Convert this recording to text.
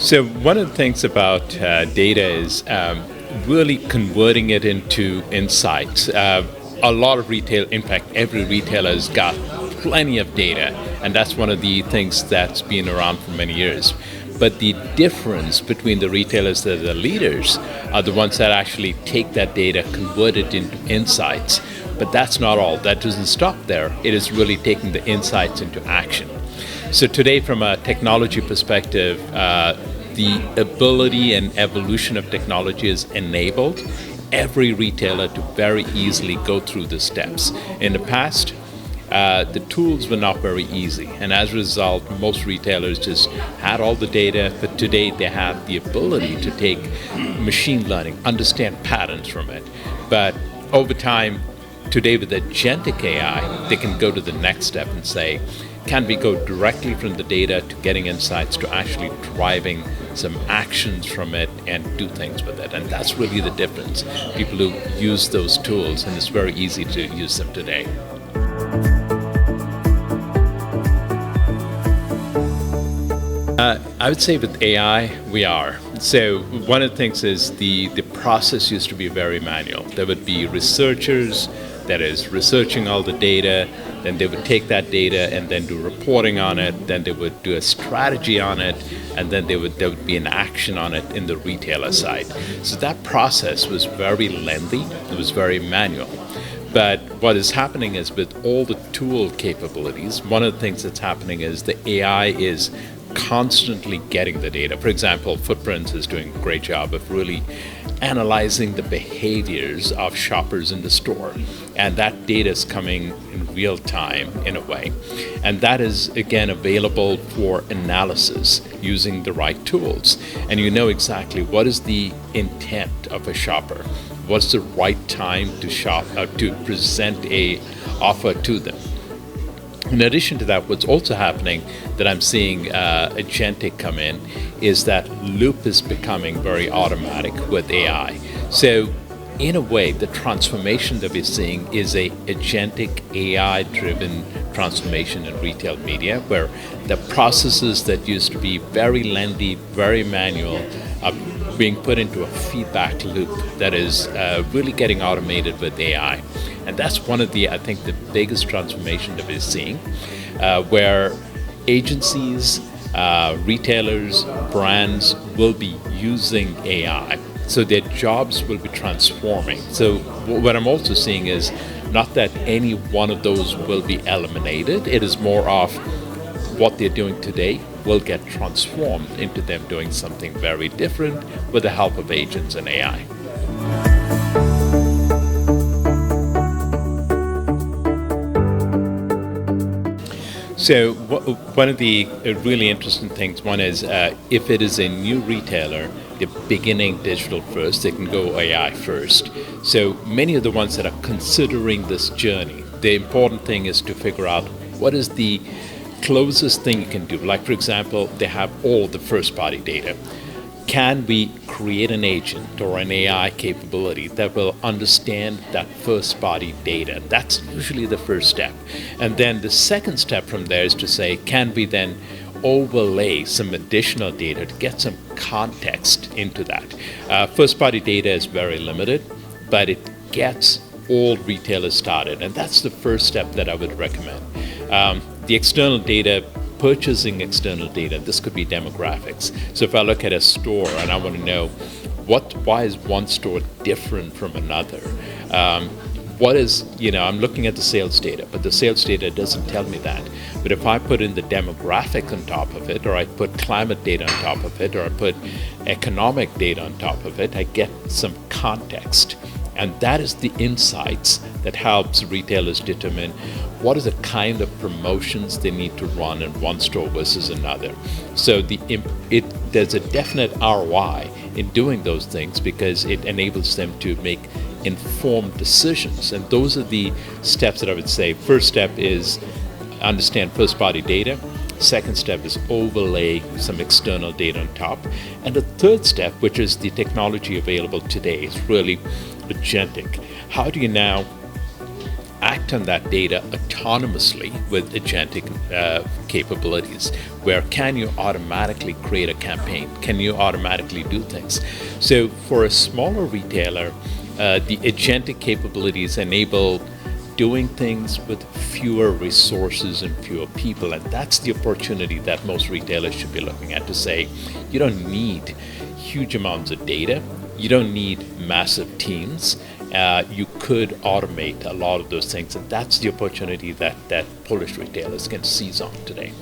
So one of the things about data is really converting it into insights. A lot of retail, in fact, every retailer has got plenty of data, and that's one of the things that's been around for many years. But the difference between the retailers that are the leaders are the ones that actually take that data, convert it into insights. But that's not all. That doesn't stop there. It is really taking the insights into action. So today, from a technology perspective, the ability and evolution of technology has enabled every retailer to very easily go through the steps. In the past, the tools were not very easy, and as a result, most retailers just had all the data, but today they have the ability to take machine learning, understand patterns from it. But over time, today with agentic AI, they can go to the next step and say, can we go directly from the data to getting insights to actually driving some actions from it and do things with it? And that's really the difference. People who use those tools, and it's very easy to use them today. I would say with AI, we are. So one of the things is the process used to be very manual. There would be researchers that is researching all the data, then they would take that data and then do reporting on it, then they would do a strategy on it, and then there would be an action on it in the retailer side. So that process was very lengthy, it was very manual. But what is happening is with all the tool capabilities, one of the things that's happening is the AI is constantly getting the data. For example, Footprints is doing a great job of really analyzing the behaviors of shoppers in the store. And that data is coming in real time in a way. And that is, again, available for analysis using the right tools. And you know exactly what is the intent of a shopper. What's the right time to shop, to present a offer to them. In addition to that, what's also happening that I'm seeing agentic come in is that loop is becoming very automatic with AI. So in a way, the transformation that we're seeing is a agentic AI-driven transformation in retail media, where the processes that used to be very lengthy, very manual, are being put into a feedback loop that is really getting automated with AI. And that's one of the, I think, the biggest transformation that we're seeing, where agencies, retailers, brands will be using AI. So their jobs will be transforming. So what I'm also seeing is not that any one of those will be eliminated. It is more of what they're doing today will get transformed into them doing something very different with the help of agents and AI. So one of the really interesting things, one is if it is a new retailer, they're beginning digital first, they can go AI first. So many of the ones that are considering this journey, the important thing is to figure out what is the closest thing you can do. Like, for example, they have all the first-party data. Can we create an agent or an AI capability that will understand that first-party data? That's usually the first step. And then the second step from there is to say, can we then overlay some additional data to get some context into that? First-party data is very limited, but it gets all retailers started. And that's the first step that I would recommend. The external data, purchasing external data, this could be demographics. So if I look at a store and I want to know why is one store different from another? I'm looking at the sales data, but the sales data doesn't tell me that. But if I put in the demographic on top of it, or I put climate data on top of it, or I put economic data on top of it, I get some context. And that is the insights that helps retailers determine what are the kind of promotions they need to run in one store versus another. So there's a definite ROI in doing those things because it enables them to make informed decisions. And those are the steps that I would say. First step is understand first-party data. Second step is overlay some external data on top. And the third step, which is the technology available today, is really agentic. How do you now act on that data autonomously with agentic capabilities, where can you automatically create a campaign? Can you automatically do things? So for a smaller retailer, the agentic capabilities enable doing things with fewer resources and fewer people. And that's the opportunity that most retailers should be looking at, to say, you don't need huge amounts of data. You don't need massive teams. You could automate a lot of those things. And that's the opportunity that Polish retailers can seize on today.